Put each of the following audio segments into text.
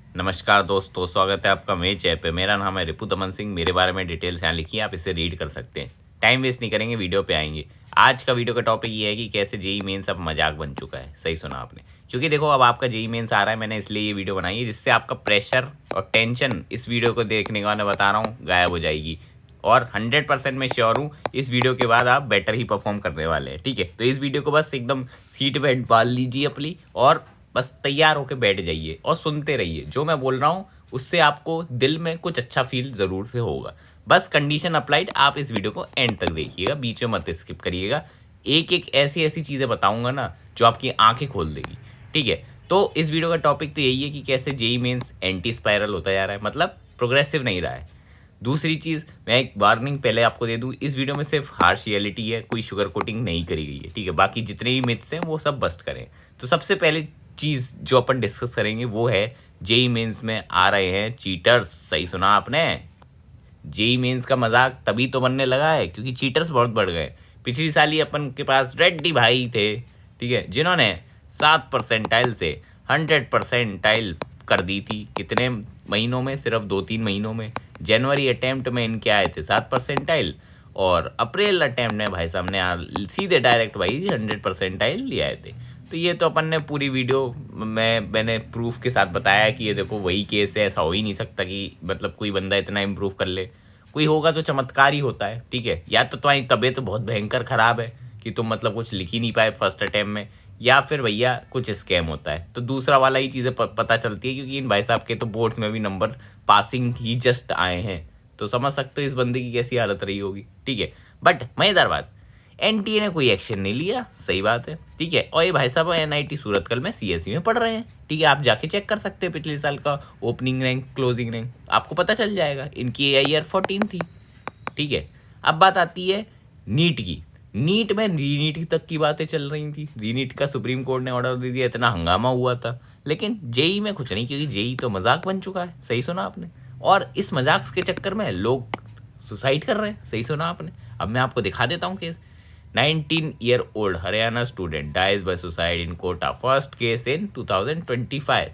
नमस्कार दोस्तों, स्वागत है आपका मेरे चैनल पे। मेरा नाम है रिपु दमन सिंह। मेरे बारे में डिटेल्स यहाँ लिखी है, आप इसे रीड कर सकते हैं। टाइम वेस्ट नहीं करेंगे, वीडियो पे आएंगे। आज का वीडियो का टॉपिक ये है कि कैसे जेई मेंस अब मजाक बन चुका है। सही सुना आपने, क्योंकि देखो अब आपका जेई मेंस आ रहा है। मैंने इसलिए ये वीडियो बनाई है जिससे आपका प्रेशर और टेंशन इस वीडियो को देखने का मैं बता रहा हूँ गायब हो जाएगी। और 100% मैं श्योर हूँ इस वीडियो के बाद आप बेटर ही परफॉर्म करने वाले हैं। ठीक है, तो इस वीडियो को बस एकदम सीट बेल्ट बांध लीजिए अपनी और बस तैयार होकर बैठ जाइए और सुनते रहिए। जो मैं बोल रहा हूँ उससे आपको दिल में कुछ अच्छा फील ज़रूर से होगा। बस कंडीशन अप्लाइड, आप इस वीडियो को एंड तक देखिएगा, बीच में मत स्किप करिएगा। एक एक ऐसी ऐसी चीज़ें बताऊंगा ना जो आपकी आंखें खोल देगी। ठीक है, तो इस वीडियो का टॉपिक तो यही है कि कैसे जेई मेंस एंटी स्पाइरल होता जा रहा है, मतलब प्रोग्रेसिव नहीं रहा है। दूसरी चीज़, मैं एक वार्निंग पहले आपको दे दूँ, इस वीडियो में सिर्फ हार्श रियलिटी है, कोई शुगर कोटिंग नहीं करी गई है। ठीक है, बाकी जितने भी मिथ्स हैं वो सब बस्ट करें। तो सबसे पहले चीज़ जो अपन डिस्कस करेंगे वो है जेई मेंस में आ रहे हैं चीटर्स। सही सुना आपने, जेई मेंस का मजाक तभी तो बनने लगा है क्योंकि चीटर्स बहुत बढ़ गए। पिछली साल ही अपन के पास रेड्डी भाई थे, ठीक है, जिन्होंने 7% से 100% कर दी थी। कितने महीनों में? सिर्फ 2-3 महीनों में। जनवरी अटेम्प्ट में इनके आए थे 7%, और अप्रैल अटेम्प्ट में भाई साहब ने सीधे डायरेक्ट भाई 100% ले आए थे। तो ये तो अपन ने पूरी वीडियो में मैंने प्रूफ के साथ बताया कि ये देखो वही केस है। ऐसा हो ही नहीं सकता कि मतलब कोई बंदा इतना इम्प्रूव कर ले। कोई होगा तो चमत्कार ही होता है। ठीक है, या तो तुम्हारी तबीयत बहुत भयंकर ख़राब है कि तुम मतलब कुछ लिख ही नहीं पाए फर्स्ट अटैम्प्ट में, या फिर भैया कुछ स्कैम होता है। तो दूसरा वाला ही चीज़ें पता चलती है, क्योंकि इन भाई साहब के तो बोर्ड्स में भी नंबर पासिंग ही जस्ट आए हैं। तो समझ सकते हो इस बंदे की कैसी हालत रही होगी। ठीक है, बट मज़ेदार बात, एनटीए ने कोई एक्शन नहीं लिया। सही बात है, ठीक है। और ये भाई साहब एनआईटी सूरतकल में सीएससी में पढ़ रहे हैं। ठीक है, आप जाके चेक कर सकते हैं पिछले साल का ओपनिंग रैंक, क्लोजिंग रैंक, आपको पता चल जाएगा। इनकी AIR 14 थी। ठीक है, अब बात आती है नीट की। नीट में रीनीट तक की बातें चल रही थी। रीनीट का सुप्रीम कोर्ट ने ऑर्डर दे दिया, इतना हंगामा हुआ था। लेकिन जेई में कुछ नहीं, क्योंकि जेई तो मजाक बन चुका है। सही सुना आपने, और इस मजाक के चक्कर में लोग सुसाइड कर रहे हैं। सही सुना आपने। अब मैं आपको दिखा देता हूँ case. 19-year-old Haryana student dies by suicide in Kota, first case in 2025।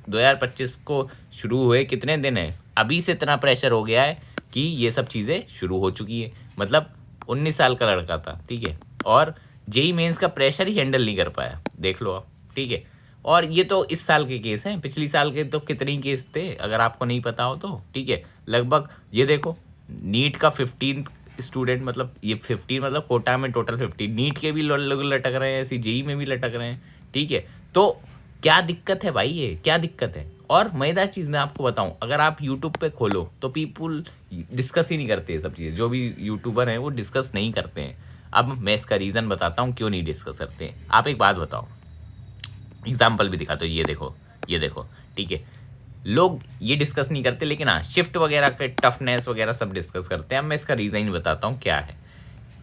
2025 को शुरू हुए कितने दिन है, अभी से इतना प्रेशर हो गया है कि ये सब चीज़ें शुरू हो चुकी है। मतलब 19 साल का लड़का था, ठीक है, और जेई मेंस का प्रेशर ही हैंडल नहीं कर पाया। देख लो आप। ठीक है, और ये तो इस साल के केस हैं। पिछली साल के तो कितने ही केस थे अगर आपको नहीं पता हो तो। ठीक है, लगभग ये देखो, नीट का 15 स्टूडेंट, मतलब ये 15 मतलब कोटा में टोटल 15, नीट के भी लोग लटक रहे हैं, ऐसी जेई में भी लटक रहे हैं। ठीक है, तो क्या दिक्कत है भाई, ये क्या दिक्कत है? और मज़ेदार चीज़ मैं आपको बताऊं, अगर आप यूट्यूब पे खोलो तो पीपुल डिस्कस ही नहीं करते ये सब चीज़ें। जो भी यूट्यूबर हैं वो डिस्कस नहीं करते हैं। अब मैं इसका रीज़न बताता हूँ क्यों नहीं डिस्कस करते हैं। आप एक बात बताओ, एग्जाम्पल भी दिखाते हो। ये देखो, ये देखो, ठीक है, लोग ये डिस्कस नहीं करते, लेकिन हाँ शिफ्ट वगैरह के टफनेस वगैरह सब डिस्कस करते हैं। अब मैं इसका रीज़न बताता हूँ क्या है।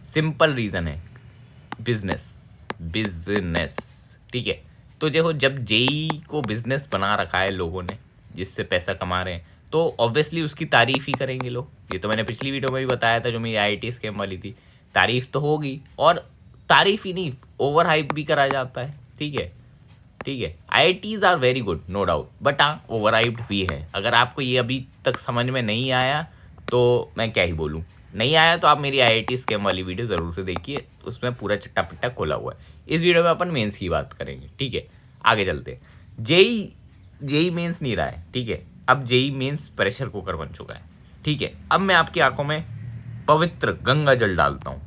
सिंपल रीज़न है, बिजनेस। बिजनेस, ठीक है। तो देखो, जब जेई को बिजनेस बना रखा है लोगों ने, जिससे पैसा कमा रहे हैं, तो ऑब्वियसली उसकी तारीफ ही करेंगे लोग। ये तो मैंने पिछली वीडियो में भी बताया था जो मेरी IIT स्कैम वाली थी। तारीफ तो होगी, और तारीफ ही नहीं, ओवर हाइप भी करा जाता है। ठीक है, ठीक है, IITs are very good, no doubt, but हाँ ओवर हाइप्ड भी है। अगर आपको ये अभी तक समझ में नहीं आया तो मैं क्या ही बोलूँ। नहीं आया तो आप मेरी IIT स्कैम वाली वीडियो ज़रूर से देखिए, उसमें पूरा चट्टा पट्टा खोला हुआ है। इस वीडियो में अपन मेंस की बात करेंगे। ठीक है, आगे चलते हैं। जेई मेंस नहीं रहा है, ठीक है, अब जेई मेंस प्रेशर कुकर बन चुका है। ठीक है, अब मैं आपकी आंखों में पवित्र गंगा जल डालता हूँ,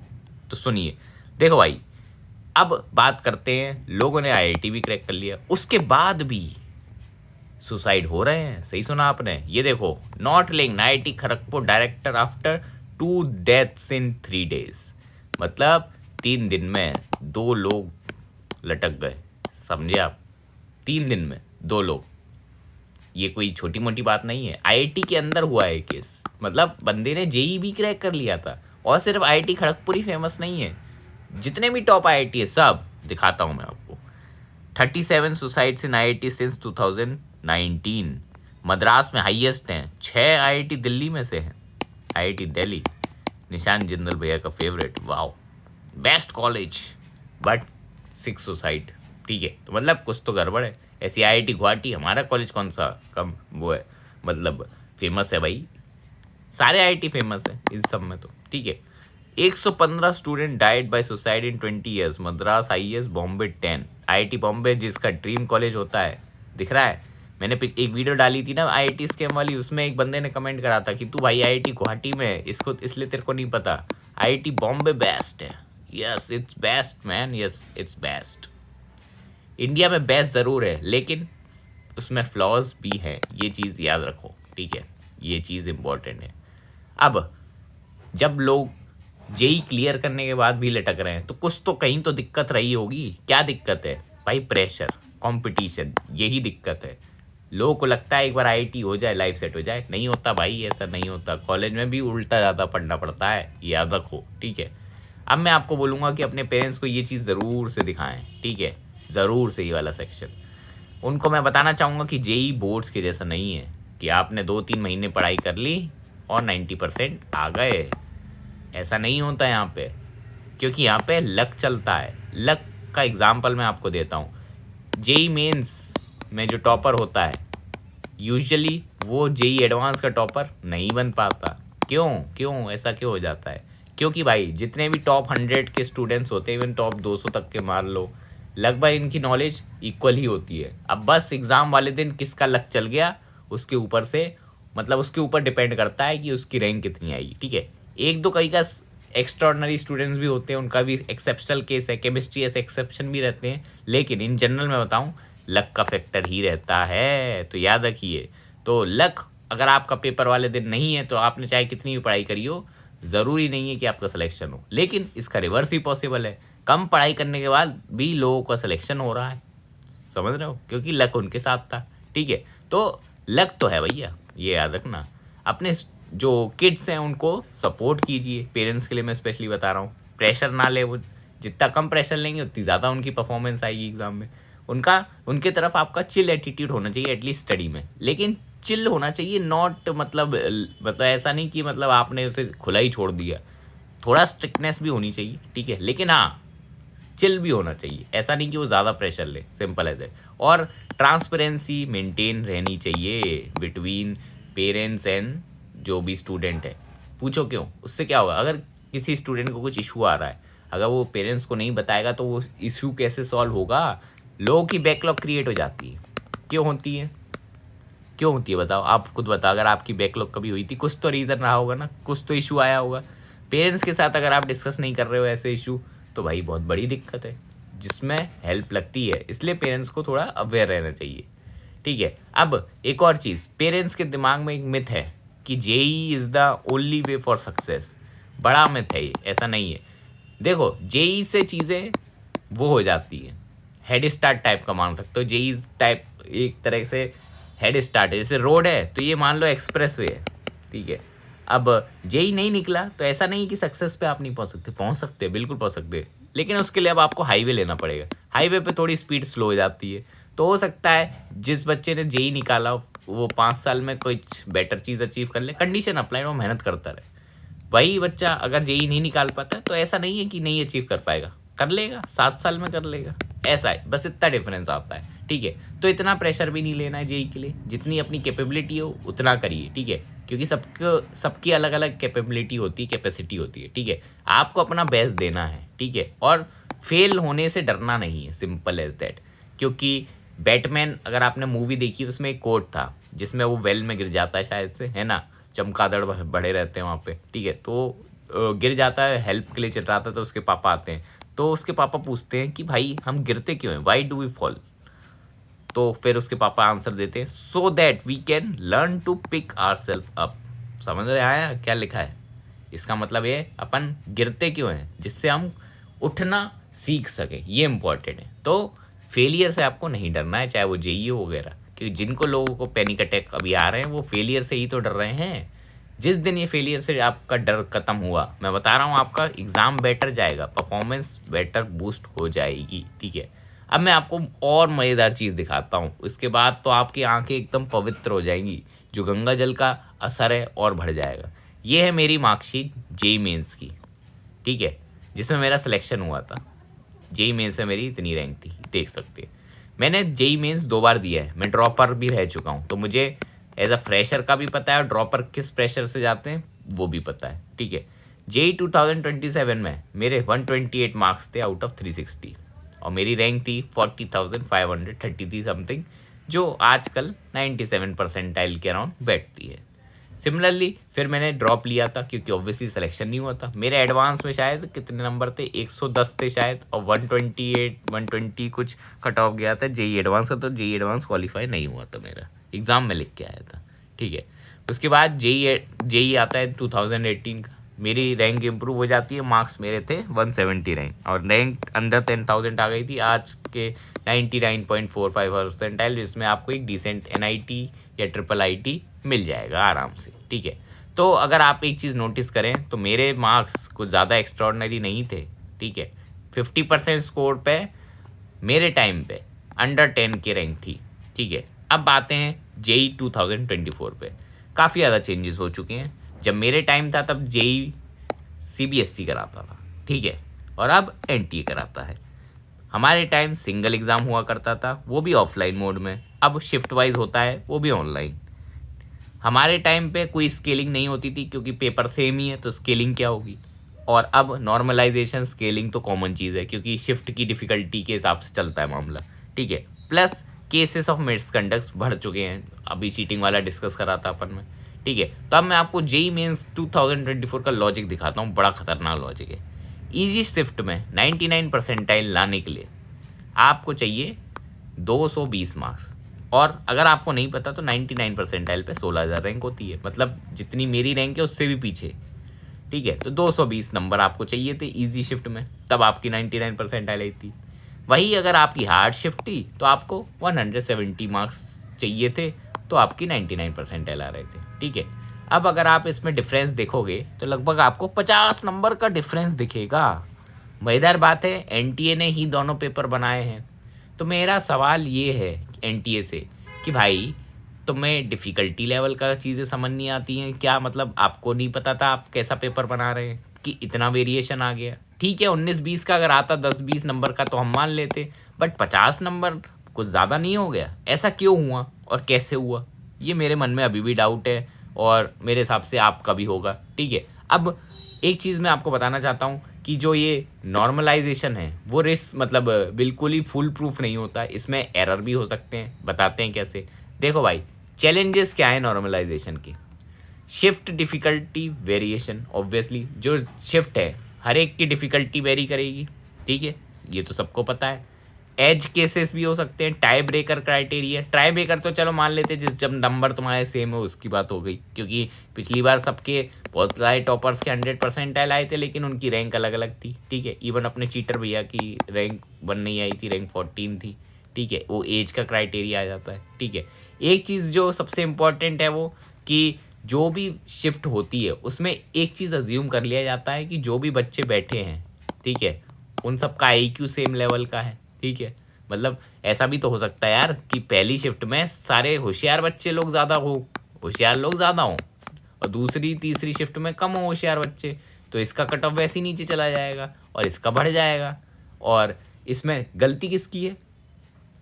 तो सुनिए। देखो भाई, अब बात करते हैं, लोगों ने IIT भी क्रैक कर लिया, उसके बाद भी सुसाइड हो रहे हैं। सही सुना आपने। ये देखो, not link IIT Kharagpur director after 2 deaths in 3 days, मतलब 3 दिन में 2 लोग लटक गए। समझे आप, 3 दिन में 2 लोग। ये कोई छोटी मोटी बात नहीं है। IIT के अंदर हुआ है केस, मतलब बंदे ने जेई भी क्रैक कर लिया था। और सिर्फ IIT खड़गपुर ही फेमस नहीं है, जितने भी टॉप IIT है सब दिखाता हूँ मैं आपको। 37 सुसाइड्स इन IIT सिंस 2019। मद्रास में हाईएस्ट हैं, 6 IIT दिल्ली में से हैं। IIT दिल्ली, निशान जिंदल भैया का favourite, wow, best college, but 6 suicide. ठीक है, तो मतलब कुछ तो गड़बड़ है। ऐसी IIT गुवाहाटी, हमारा कॉलेज कौन सा कम वो है, मतलब फेमस है भाई, सारे IIT फेमस है इस सब में तो, ठीक है। 115 student died by suicide in 20 years, Madras IAS, Bombay 10। IIT Bombay जिसका ड्रीम कॉलेज होता है, दिख रहा है। मैंने एक वीडियो डाली थी ना IIT स्कैम वाली, उसमें एक बंदे ने कमेंट करा था कि तू भाई IIT गुवाहाटी में इसको इसलिए तेरे को नहीं पता, IIT बॉम्बे बेस्ट है। Yes it's best man, yes it's best. India में बेस्ट ज़रूर है, लेकिन उसमें फ्लॉज भी हैं, ये चीज़ याद रखो, ठीक है, ये चीज़ इम्पोर्टेंट है। अब जब लोग जेई क्लियर करने के बाद भी लटक रहे हैं तो कुछ तो कहीं तो दिक्कत रही होगी। क्या दिक्कत है भाई? प्रेशर, कंपटीशन, यही दिक्कत है। लोगों को लगता है एक बार IIT हो जाए लाइफ सेट हो जाए, नहीं होता भाई, ऐसा नहीं होता। कॉलेज में भी उल्टा ज़्यादा पढ़ना पड़ता है, याद रखो, ठीक है। अब मैं आपको बोलूँगा कि अपने पेरेंट्स को ये चीज़ ज़रूर से दिखाएं, ठीक है, ज़रूर से, ये वाला सेक्शन उनको मैं बताना चाहूँगा कि जेई बोर्ड्स के जैसा नहीं है कि आपने 2-3 महीने पढ़ाई कर ली और 90% आ गए। ऐसा नहीं होता यहाँ पे, क्योंकि यहाँ पे लक चलता है। लक का एग्जाम्पल मैं आपको देता हूँ। जेई मेंस में जो टॉपर होता है, यूजुअली वो जेई एडवांस का टॉपर नहीं बन पाता। क्यों ऐसा क्यों हो जाता है? क्योंकि भाई जितने भी टॉप 100 के स्टूडेंट्स होते हैं, इवन टॉप 200 तक के मार लो, लगभग इनकी नॉलेज इक्वल ही होती है। अब बस एग्ज़ाम वाले दिन किसका लक चल गया, उसके ऊपर से, मतलब उसके ऊपर डिपेंड करता है कि उसकी रैंक कितनी आएगी, ठीक है। एक दो कई का एक्स्ट्राऑर्डिनरी स्टूडेंट्स भी होते हैं, उनका भी एक्सेप्शनल केस है, केमिस्ट्री ऐसे एक्सेप्शन भी रहते हैं, लेकिन इन जनरल मैं बताऊं लक का फैक्टर ही रहता है, तो याद रखिए। तो लक अगर आपका पेपर वाले दिन नहीं है तो आपने चाहे कितनी भी पढ़ाई करी हो, ज़रूरी नहीं है कि आपका सिलेक्शन हो। लेकिन इसका रिवर्स भी पॉसिबल है, कम पढ़ाई करने के बाद भी लोगों का सिलेक्शन हो रहा है, समझ रहे हो, क्योंकि लक उनके साथ था, ठीक है। तो लक तो है भैया, ये याद रखना। अपने जो किड्स हैं उनको सपोर्ट कीजिए, पेरेंट्स के लिए मैं स्पेशली बता रहा हूँ। प्रेशर ना ले, वो जितना कम प्रेशर लेंगे उतनी ज़्यादा उनकी परफॉर्मेंस आएगी एग्ज़ाम में। उनके तरफ आपका चिल एटीट्यूड होना चाहिए एटलीस्ट स्टडी में, लेकिन चिल होना चाहिए, नॉट मतलब ऐसा नहीं कि मतलब आपने उसे खुला ही छोड़ दिया। थोड़ा स्ट्रिक्टनेस भी होनी चाहिए, ठीक है, लेकिन हाँ चिल भी होना चाहिए, ऐसा नहीं कि वो ज़्यादा प्रेशर ले, सिंपल एज दैट। और ट्रांसपेरेंसी मेंटेन रहनी चाहिए बिटवीन पेरेंट्स एंड जो भी स्टूडेंट है। पूछो क्यों? उससे क्या होगा? अगर किसी स्टूडेंट को कुछ इशू आ रहा है, अगर वो पेरेंट्स को नहीं बताएगा तो वो इशू कैसे सॉल्व होगा? लोगों की बैकलॉग क्रिएट हो जाती है। क्यों होती है? क्यों होती है बताओ, आप खुद बताओ। अगर आपकी बैकलॉग कभी हुई थी, कुछ तो रीज़न रहा होगा ना, कुछ तो इशू आया होगा। पेरेंट्स के साथ अगर आप डिस्कस नहीं कर रहे हो ऐसे इशू, तो भाई बहुत बड़ी दिक्कत है, जिसमें हेल्प लगती है। इसलिए पेरेंट्स को थोड़ा अवेयर रहना चाहिए, ठीक है। अब एक और चीज़, पेरेंट्स के दिमाग में एक मिथ है कि JEE is the only way for success. बड़ा मिथ है ये, ऐसा नहीं है। देखो जेई से चीज़ें वो हो जाती है, हेड स्टार्ट टाइप का मान सकते हो। जेई टाइप एक तरह से हेड स्टार्ट है, जैसे रोड है तो ये मान लो एक्सप्रेस वे है, ठीक है। अब जेई नहीं निकला तो ऐसा नहीं कि सक्सेस पे आप नहीं पहुंच सकते, बिल्कुल पहुंच सकते, लेकिन उसके लिए अब आपको हाईवे लेना पड़ेगा। हाईवे पे थोड़ी स्पीड स्लो हो जाती है, तो हो सकता है जिस बच्चे ने जेई निकाला वो 5 साल में कुछ बेटर चीज़ अचीव कर ले, कंडीशन अप्लाई, वो मेहनत करता रहे। वही बच्चा अगर जेई नहीं निकाल पाता तो ऐसा नहीं है कि नहीं अचीव कर पाएगा, कर लेगा, 7 साल में कर लेगा, ऐसा है, बस इतना डिफरेंस आता है, ठीक है। तो इतना प्रेशर भी नहीं लेना है जेई के लिए, जितनी अपनी कैपेबिलिटी हो उतना करिए, ठीक है, क्योंकि सबकी अलग अलग कैपेबिलिटी होती है, कैपेसिटी होती है, ठीक है। आपको अपना बेस्ट देना है, ठीक है, और फेल होने से डरना नहीं है, सिंपल एज दैट। क्योंकि बैटमैन अगर आपने मूवी देखी, उसमें एक कोट था जिसमें वो वेल में गिर जाता है शायद से, है ना, चमगादड़ बड़े रहते हैं वहाँ पे, ठीक है। तो गिर जाता है, हेल्प के लिए चिल्लाता है, तो उसके पापा आते हैं, तो उसके पापा पूछते हैं कि भाई हम गिरते क्यों हैं, वाई डू वी फॉल? तो फिर उसके पापा आंसर देते हैं, so that we can learn to pick our self up. समझ रहे आया क्या लिखा है? इसका मतलब ये अपन गिरते क्यों हैं, जिससे हम उठना सीख सके, ये इंपॉर्टेंट है। तो फेलियर से आपको नहीं डरना है, चाहे वो जेई हो वगैरह, क्योंकि जिनको लोगों को पैनिक अटैक अभी आ रहे हैं वो फेलियर से ही तो डर रहे हैं। जिस दिन ये फेलियर से आपका डर खत्म हुआ, मैं बता रहा हूँ आपका एग्ज़ाम बेटर जाएगा, परफॉर्मेंस बेटर बूस्ट हो जाएगी, ठीक है। अब मैं आपको और मज़ेदार चीज़ दिखाता हूँ, उसके बाद तो आपकी आंखें एकदम पवित्र हो जाएंगी, जो गंगा जल का असर है और बढ़ जाएगा। ये है मेरी मार्कशीट जेई मेंस की, ठीक है, जिसमें मेरा सिलेक्शन हुआ था। जेई मेंस में मेरी इतनी रैंक थी, देख सकते हैं। मैंने जेई मेंस 2 बार दिया है, मैं ड्रॉपर भी रह चुका हूँ, तो मुझे एज अ फ्रेशर का भी पता है और ड्रॉपर किस प्रेशर से जाते हैं वो भी पता है, ठीक है। जेई 2027 में मेरे 128 मार्क्स थे आउट ऑफ 360 और मेरी रैंक थी 40,530 थी समथिंग, जो आजकल 97 परसेंटाइल के अराउंड बैठती है। सिमिलरली फिर मैंने ड्रॉप लिया था क्योंकि ऑब्वियसली सिलेक्शन नहीं हुआ था। मेरे एडवांस में शायद कितने नंबर थे, 110 थे शायद, और 128 120 कुछ कट ऑफ गया था जेई एडवांस का, तो जेई एडवांस क्वालिफाई नहीं हुआ था, मेरा एग्ज़ाम में लिख के आया था, ठीक है। उसके बाद जेई आता है 2018 का, मेरी रैंक इंप्रूव हो जाती है, मार्क्स मेरे थे 170 रैंक और रैंक अंडर 10,000 आ गई थी आज के 99.45%, जिसमें आपको एक डिसेंट एनआईटी या ट्रिपल आईटी मिल जाएगा आराम से, ठीक है। तो अगर आप एक चीज़ नोटिस करें तो मेरे मार्क्स कुछ ज़्यादा एक्स्ट्रॉर्डनरी नहीं थे, ठीक है। 50% स्कोर पे मेरे टाइम पे अंडर 10 की रैंक थी, ठीक है। अब आते हैं जेई 2024 पे, काफ़ी ज़्यादा चेंजेस हो चुके हैं। जब मेरे टाइम था तब जेई सीबीएसई कराता था, ठीक है, और अब एनटीए कराता है। हमारे टाइम सिंगल एग्ज़ाम हुआ करता था, वो भी ऑफलाइन मोड में, अब शिफ्ट वाइज होता है, वो भी ऑनलाइन। हमारे टाइम पे कोई स्केलिंग नहीं होती थी क्योंकि पेपर सेम ही है, तो स्केलिंग क्या होगी। और अब नॉर्मलाइजेशन स्केलिंग तो कॉमन चीज़ है क्योंकि शिफ्ट की डिफ़िकल्टी के हिसाब से चलता है मामला, ठीक है। प्लस केसेस ऑफ मिसकंडक्ट्स बढ़ चुके हैं, अभी चीटिंग वाला डिस्कस करा था अपन में, ठीक है। तो अब मैं आपको जेई मेंस 2024 का लॉजिक दिखाता हूँ, बड़ा खतरनाक लॉजिक है। ईजी शिफ्ट में 99 परसेंटाइल लाने के लिए आपको चाहिए 220 मार्क्स, और अगर आपको नहीं पता तो 99 परसेंटाइल पे 16,000 रैंक होती है, मतलब जितनी मेरी रैंक है उससे भी पीछे, ठीक है। तो 220 नंबर आपको चाहिए थे इजी शिफ्ट में, तब आपकी 99 परसेंटाइल आई थी। वही अगर आपकी हार्ड शिफ्ट थी तो आपको 170 मार्क्स चाहिए थे, तो आपकी 99 परसेंटाइल आ रहे थे, ठीक है। अब अगर आप इसमें डिफरेंस देखोगे तो लगभग आपको 50 नंबर का डिफरेंस दिखेगा। मज़ेदार बात है, एनटीए ने ही दोनों पेपर बनाए हैं। तो मेरा सवाल ये है एनटीए से कि भाई तुम्हें डिफ़िकल्टी लेवल का चीज़ें समझ नहीं आती हैं क्या, मतलब आपको नहीं पता था आप कैसा पेपर बना रहे हैं कि इतना वेरिएशन आ गया। ठीक है 19-20 का अगर आता, 10-20 नंबर का तो हम मान लेते, बट 50 नंबर कुछ ज़्यादा नहीं हो गया? ऐसा क्यों हुआ और कैसे हुआ, ये मेरे मन में अभी भी डाउट है और मेरे हिसाब से आपका भी होगा, ठीक है। अब एक चीज़ मैं आपको बताना चाहता हूँ कि जो ये नॉर्मलाइजेशन है वो रिस्क मतलब बिल्कुल ही फुल प्रूफ नहीं होता, इसमें एरर भी हो सकते हैं। बताते हैं कैसे। देखो भाई, चैलेंजेस क्या है नॉर्मलाइजेशन के। शिफ्ट डिफ़िकल्टी वेरिएशन, ऑब्वियसली जो शिफ्ट है हर एक की डिफ़िकल्टी वेरी करेगी, ठीक है, ये तो सबको पता है। एज केसेस भी हो सकते हैं, tie breaker criteria, tie breaker तो चलो मान लेते जिस जब नंबर तुम्हारे सेम हो उसकी बात हो गई, क्योंकि पिछली बार सबके बहुत सारे टॉपर्स के 100% आए थे लेकिन उनकी रैंक अलग अलग थी, ठीक है। इवन अपने चीटर भैया की रैंक 1 नहीं आई थी, रैंक 14 थी, ठीक है, वो एज का क्राइटेरिया आ जाता है, ठीक है। एक चीज़ जो सबसे इम्पॉर्टेंट है वो कि जो भी शिफ्ट होती है उसमें एक चीज़ अज्यूम कर लिया जाता है कि जो भी बच्चे बैठे हैं, ठीक है, उन सबका IQ सेम लेवल का है, ठीक है। मतलब ऐसा भी तो हो सकता है यार कि पहली शिफ्ट में सारे होशियार बच्चे लोग ज़्यादा हो, होशियार लोग ज़्यादा हों, और दूसरी तीसरी शिफ्ट में कम हो होशियार बच्चे, तो इसका कट ऑफ वैसे ही नीचे चला जाएगा और इसका बढ़ जाएगा। और इसमें गलती किसकी है?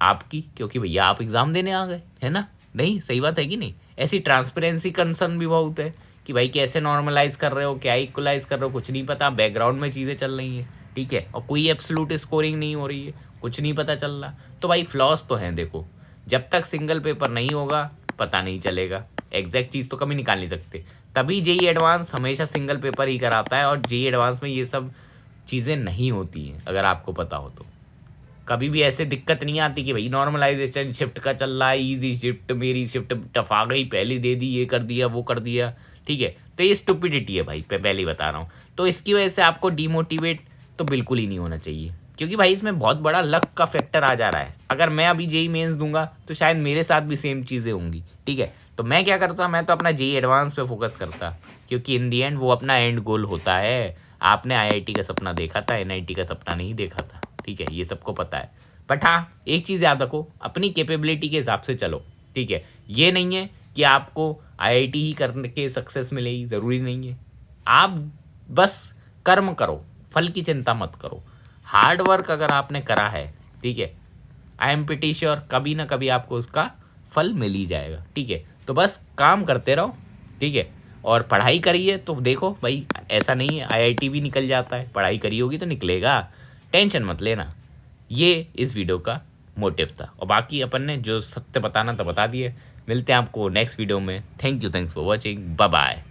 आपकी, क्योंकि भैया आप एग्ज़ाम देने आ गए, है ना? नहीं, सही बात है कि नहीं? ऐसी ट्रांसपेरेंसी कंसर्न भी बहुत है कि भाई कैसे नॉर्मलाइज कर रहे हो, क्या इक्वलाइज कर रहे हो, कुछ नहीं पता, बैकग्राउंड में चीज़ें चल रही हैं, ठीक है, और कोई एब्सोल्यूट स्कोरिंग नहीं हो रही है, कुछ नहीं पता चल रहा। तो भाई फ्लॉस तो हैं, देखो, जब तक सिंगल पेपर नहीं होगा पता नहीं चलेगा, एग्जैक्ट चीज़ तो कभी निकाल नहीं सकते। तभी जेई एडवांस हमेशा सिंगल पेपर ही कराता है और जेई एडवांस में ये सब चीज़ें नहीं होती हैं, अगर आपको पता हो तो। कभी भी ऐसे दिक्कत नहीं आती कि भाई नॉर्मलाइजेशन शिफ्ट का चल रहा है, ईजी शिफ्ट, मेरी शिफ्ट टफ आ गई, पहले दे दी, ये कर दिया वो कर दिया, ठीक है। तो ये स्टुपिडिटी है भाई, पहले ही बता रहा हूँ। तो इसकी वजह से आपको डीमोटिवेट तो बिल्कुल ही नहीं होना चाहिए, क्योंकि भाई इसमें बहुत बड़ा लक का फैक्टर आ जा रहा है। अगर मैं अभी जेई मेंस दूंगा तो शायद मेरे साथ भी सेम चीज़ें होंगी, ठीक है। तो मैं क्या करता, मैं तो अपना जेई एडवांस पे फोकस करता, क्योंकि इन दी एंड वो अपना एंड गोल होता है। आपने IIT का सपना देखा था, NIT का सपना नहीं देखा था, ठीक है, ये सबको पता है। बट हाँ, एक चीज़ याद रखो, अपनी कैपेबिलिटी के हिसाब से चलो, ठीक है। ये नहीं है कि आपको IIT ही करने के सक्सेस मिलेगी, ज़रूरी नहीं है। आप बस कर्म करो, फल की चिंता मत करो। हार्ड वर्क अगर आपने करा है, ठीक है, आई एम प्रीटी श्योर कभी ना कभी आपको उसका फल मिल ही जाएगा। ठीक है, तो बस काम करते रहो। ठीक है, और पढ़ाई करिए तो देखो भाई, ऐसा नहीं है आईआईटी भी निकल जाता है, पढ़ाई करी होगी तो निकलेगा, टेंशन मत लेना। ये इस वीडियो का मोटिव था, और बाकी अपन ने जो सत्य बताना था बता दिए। मिलते हैं आपको नेक्स्ट वीडियो में। Thank you, thanks for watching, bye bye.